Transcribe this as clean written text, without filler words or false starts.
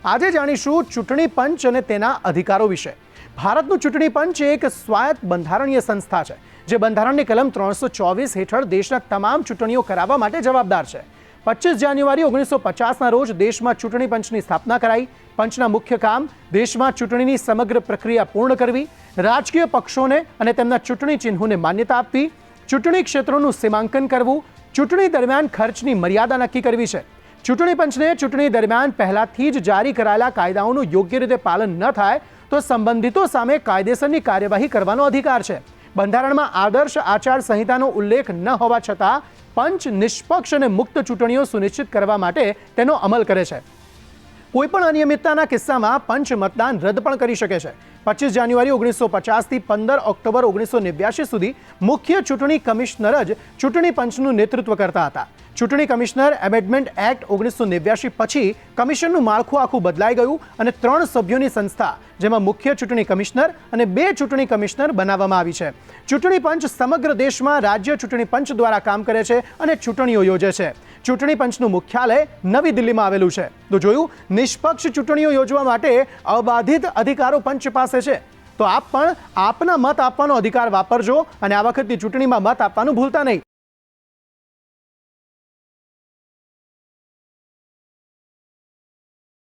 આજે જાણીશું ચૂંટણી પંચ અને તેના અધિકારો વિશે। ભારતનું ચૂંટણી પંચ એક સ્વાયત્ત બંધારણીય સંસ્થા છે જે બંધારણની કલમ 324 હેઠળ દેશના તમામ ચૂંટણીઓ કરાવવા માટે જવાબદાર છે। 25 જાન્યુઆરી 1950ના રોજ દેશમાં ચૂંટણી પંચની સ્થાપના કરાઈ। પંચના મુખ્ય કામ દેશમાં ચૂંટણીની સમગ્ર પ્રક્રિયા પૂર્ણ કરવી, રાજકીય પક્ષોને અને તેમના ચૂંટણી ચિહ્નોને માન્યતા આપવી, ચૂંટણી ક્ષેત્રોનું સીમાંકન કરવું, ચૂંટણી દરમિયાન ખર્ચની મર્યાદા નક્કી કરવી છે। ચૂંટણી પંચને ચૂંટણી દરમિયાન પહેલાથી જ જારી કરાયેલા કાયદાઓનું યોગ્ય રીતે પાલન ન થાય તો સંબંધિતો સામે કાયદેસરની કાર્યવાહી કરવાનો અધિકાર છે। બંધારણમાં આદર્શ આચાર સંહિતાનો ઉલ્લેખ ન હોવા છતાં પંચ નિષ્પક્ષ અને મુક્ત ચૂંટણીઓ સુનિશ્ચિત કરવા માટે તેનો અમલ કરે છે। કોઈપણ અનિયમિતતાના કિસ્સામાં પંચ મતદાન રદ પણ કરી શકે છે। 25 જાન્યુઆરી 1950 થી 15 ઓક્ટોબર 1989 સુધી મુખ્ય ચૂંટણી કમિશનર જ ચૂંટણી પંચનું નેતૃત્વ કરતા હતા। ચૂંટણી કમિશનર એમેન્ડમેન્ટ એક્ટ 1989 પછી કમિશનનું માળખું આખું બદલાઈ ગયું અને 3 સભ્યોની સંસ્થા જેમાં મુખ્ય ચૂંટણી કમિશનર અને 2 ચૂંટણી કમિશનર બનાવવામાં આવી છે। ચૂંટણી પંચ સમગ્ર દેશમાં રાજ્ય ચૂંટણી પંચ દ્વારા કામ કરે છે અને ચૂંટણીઓ યોજે છે। ચૂંટણી પંચનું મુખ્યાલય નવી દિલ્હીમાં આવેલું છે। તો જોયું, નિષ્પક્ષ ચૂંટણીઓ યોજવા માટે અબાધિત અધિકારો પંચ પાસે છે। તો આપ પણ આપના મત આપવાનો અધિકાર વાપરજો અને આ વખતની ચૂંટણીમાં મત આપવાનું ભૂલતા નહીં।